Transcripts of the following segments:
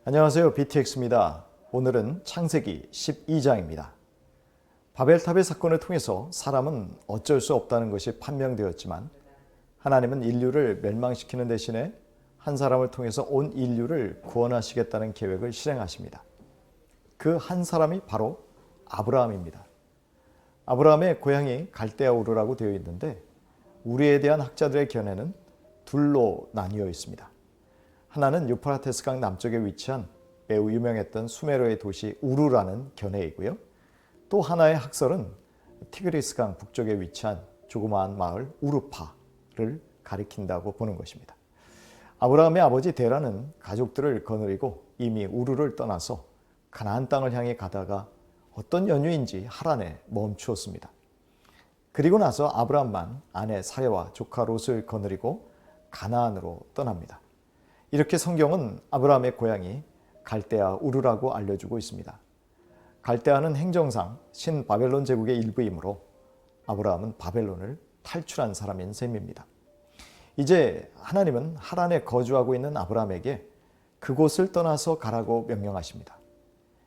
안녕하세요. BTX입니다. 오늘은 창세기 12장입니다. 바벨탑의 사건을 통해서 사람은 어쩔 수 없다는 것이 판명되었지만 하나님은 인류를 멸망시키는 대신에 한 사람을 통해서 온 인류를 구원하시겠다는 계획을 실행하십니다. 그 한 사람이 바로 아브라함입니다. 아브라함의 고향이 갈대아 우르라고 되어 있는데 우리에 대한 학자들의 견해는 둘로 나뉘어 있습니다. 하나는 유프라테스 강 남쪽에 위치한 매우 유명했던 수메르의 도시 우르라는 견해이고요. 또 하나의 학설은 티그리스 강 북쪽에 위치한 조그마한 마을 우르파를 가리킨다고 보는 것입니다. 아브라함의 아버지 데라는 가족들을 거느리고 이미 우르를 떠나서 가나안 땅을 향해 가다가 어떤 연유인지 하란에 멈추었습니다. 그리고 나서 아브라함만 아내 사레와 조카 롯을 거느리고 가나안으로 떠납니다. 이렇게 성경은 아브라함의 고향이 갈대아 우르라고 알려주고 있습니다. 갈대아는 행정상 신바벨론 제국의 일부이므로 아브라함은 바벨론을 탈출한 사람인 셈입니다. 이제 하나님은 하란에 거주하고 있는 아브라함에게 그곳을 떠나서 가라고 명령하십니다.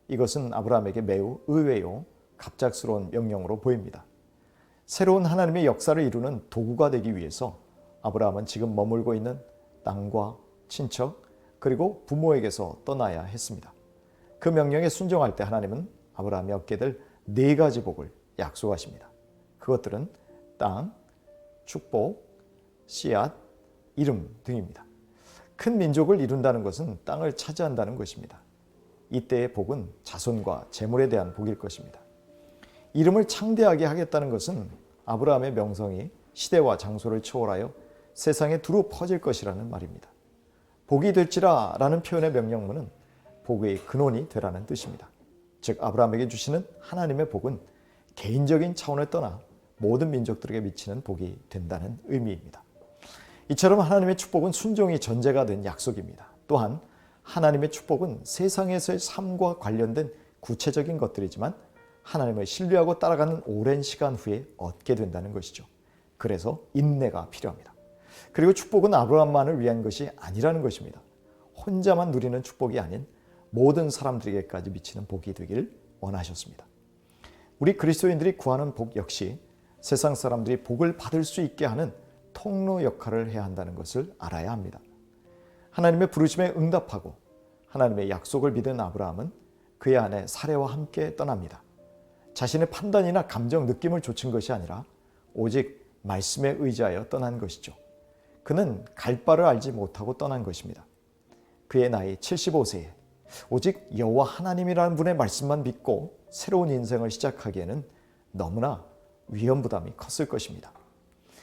이것은 아브라함에게 매우 의외요 갑작스러운 명령으로 보입니다. 새로운 하나님의 역사를 이루는 도구가 되기 위해서 아브라함은 지금 머물고 있는 땅과 친척 그리고 부모에게서 떠나야 했습니다. 그 명령에 순종할 때 하나님은 아브라함이 얻게 될 4가지 복을 약속하십니다. 그것들은 땅, 축복, 씨앗, 이름 등입니다. 큰 민족을 이룬다는 것은 땅을 차지한다는 것입니다. 이때의 복은 자손과 재물에 대한 복일 것입니다. 이름을 창대하게 하겠다는 것은 아브라함의 명성이 시대와 장소를 초월하여 세상에 두루 퍼질 것이라는 말입니다. 복이 될지라 라는 표현의 명령문은 복의 근원이 되라는 뜻입니다. 즉 아브라함에게 주시는 하나님의 복은 개인적인 차원을 떠나 모든 민족들에게 미치는 복이 된다는 의미입니다. 이처럼 하나님의 축복은 순종이 전제가 된 약속입니다. 또한 하나님의 축복은 세상에서의 삶과 관련된 구체적인 것들이지만 하나님을 신뢰하고 따라가는 오랜 시간 후에 얻게 된다는 것이죠. 그래서 인내가 필요합니다. 그리고 축복은 아브라함만을 위한 것이 아니라는 것입니다. 혼자만 누리는 축복이 아닌 모든 사람들에게까지 미치는 복이 되길 원하셨습니다. 우리 그리스도인들이 구하는 복 역시 세상 사람들이 복을 받을 수 있게 하는 통로 역할을 해야 한다는 것을 알아야 합니다. 하나님의 부르심에 응답하고 하나님의 약속을 믿은 아브라함은 그의 아내 사레와 함께 떠납니다. 자신의 판단이나 감정, 느낌을 좇은 것이 아니라 오직 말씀에 의지하여 떠난 것이죠. 그는 갈 바를 알지 못하고 떠난 것입니다. 그의 나이 75세에 오직 여호와 하나님이라는 분의 말씀만 믿고 새로운 인생을 시작하기에는 너무나 위험 부담이 컸을 것입니다.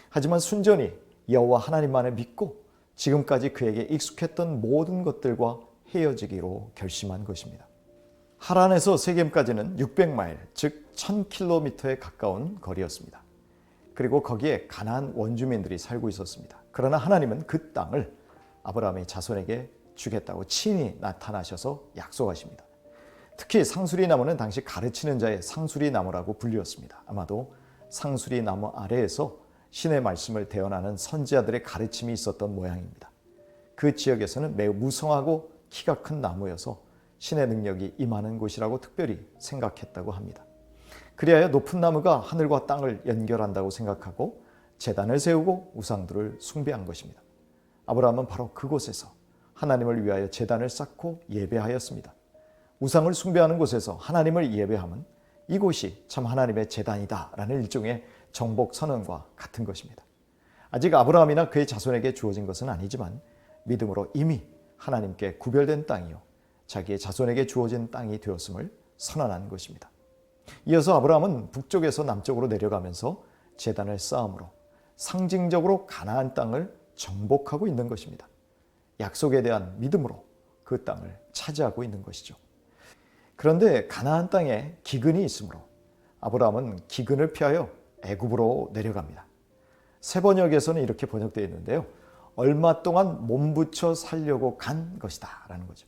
하지만 순전히 여호와 하나님만을 믿고 지금까지 그에게 익숙했던 모든 것들과 헤어지기로 결심한 것입니다. 하란에서 세겜까지는 600마일, 즉 1000km에 가까운 거리였습니다. 그리고 거기에 가나안 원주민들이 살고 있었습니다. 그러나 하나님은 그 땅을 아브라함의 자손에게 주겠다고 친히 나타나셔서 약속하십니다. 특히 상수리 나무는 당시 가르치는 자의 상수리 나무라고 불리웠습니다. 아마도 상수리 나무 아래에서 신의 말씀을 대언하는 선지자들의 가르침이 있었던 모양입니다. 그 지역에서는 매우 무성하고 키가 큰 나무여서 신의 능력이 임하는 곳이라고 특별히 생각했다고 합니다. 그리하여 높은 나무가 하늘과 땅을 연결한다고 생각하고 제단을 세우고 우상들을 숭배한 것입니다. 아브라함은 바로 그곳에서 하나님을 위하여 제단을 쌓고 예배하였습니다. 우상을 숭배하는 곳에서 하나님을 예배함은 이곳이 참 하나님의 제단이다 라는 일종의 정복 선언과 같은 것입니다. 아직 아브라함이나 그의 자손에게 주어진 것은 아니지만 믿음으로 이미 하나님께 구별된 땅이요 자기의 자손에게 주어진 땅이 되었음을 선언한 것입니다. 이어서 아브라함은 북쪽에서 남쪽으로 내려가면서 제단을 쌓음으로 상징적으로 가나안 땅을 정복하고 있는 것입니다. 약속에 대한 믿음으로 그 땅을 차지하고 있는 것이죠. 그런데 가나안 땅에 기근이 있으므로 아브라함은 기근을 피하여 애굽으로 내려갑니다. 세 번역에서는 이렇게 번역되어 있는데요. 얼마 동안 몸부쳐 살려고 간 것이다 라는 거죠.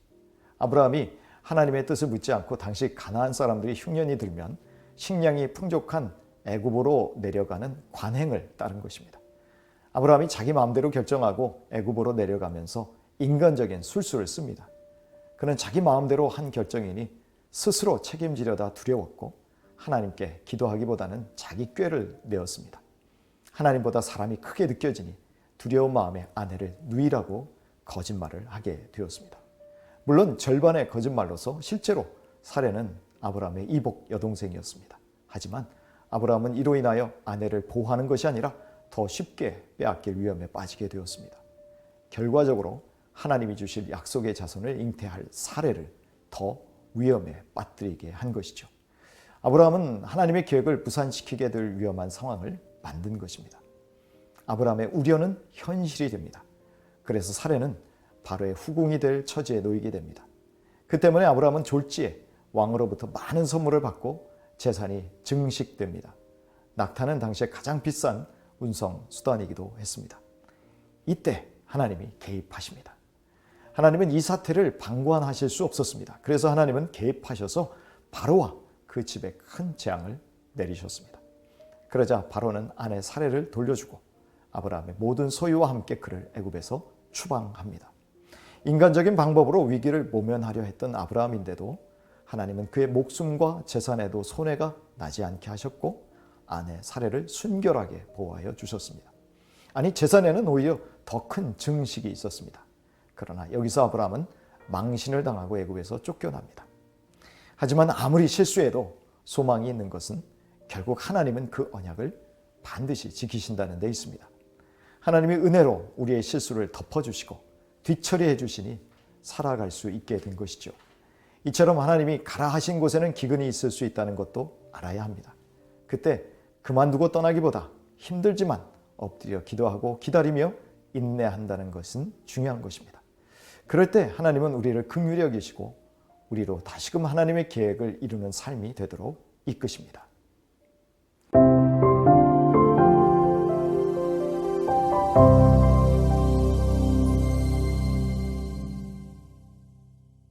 아브라함이 하나님의 뜻을 묻지 않고 당시 가나안 사람들이 흉년이 들면 식량이 풍족한 애굽으로 내려가는 관행을 따른 것입니다. 아브라함이 자기 마음대로 결정하고 애굽으로 내려가면서 인간적인 술수를 씁니다. 그는 자기 마음대로 한 결정이니 스스로 책임지려다 두려웠고 하나님께 기도하기보다는 자기 꾀를 내었습니다. 하나님보다 사람이 크게 느껴지니 두려운 마음에 아내를 누이라고 거짓말을 하게 되었습니다. 물론 절반의 거짓말로서 실제로 사례는 아브라함의 이복 여동생이었습니다. 하지만 아브라함은 이로 인하여 아내를 보호하는 것이 아니라 더 쉽게 빼앗길 위험에 빠지게 되었습니다. 결과적으로 하나님이 주실 약속의 자손을 잉태할 사례를 더 위험에 빠뜨리게 한 것이죠. 아브라함은 하나님의 계획을 무산시키게 될 위험한 상황을 만든 것입니다. 아브라함의 우려는 현실이 됩니다. 그래서 사례는 바로의 후궁이 될 처지에 놓이게 됩니다. 그 때문에 아브라함은 졸지에 왕으로부터 많은 선물을 받고 재산이 증식됩니다. 낙타는 당시에 가장 비싼 운송 수단이기도 했습니다. 이때 하나님이 개입하십니다. 하나님은 이 사태를 방관하실 수 없었습니다. 그래서 하나님은 개입하셔서 바로와 그 집에 큰 재앙을 내리셨습니다. 그러자 바로는 아내 사례를 돌려주고 아브라함의 모든 소유와 함께 그를 애굽에서 추방합니다. 인간적인 방법으로 위기를 모면하려 했던 아브라함인데도 하나님은 그의 목숨과 재산에도 손해가 나지 않게 하셨고 아내 사례를 순결하게 보호하여 주셨습니다. 아니 재산에는 오히려 더 큰 증식이 있었습니다. 그러나 여기서 아브라함은 망신을 당하고 애굽에서 쫓겨납니다. 하지만 아무리 실수해도 소망이 있는 것은 결국 하나님은 그 언약을 반드시 지키신다는 데 있습니다. 하나님이 은혜로 우리의 실수를 덮어주시고 뒤처리해 주시니 살아갈 수 있게 된 것이죠. 이처럼 하나님이 가라 하신 곳에는 기근이 있을 수 있다는 것도 알아야 합니다. 그때 그만두고 떠나기보다 힘들지만 엎드려 기도하고 기다리며 인내한다는 것은 중요한 것입니다. 그럴 때 하나님은 우리를 긍휼히 여기시고 우리로 다시금 하나님의 계획을 이루는 삶이 되도록 이끄십니다.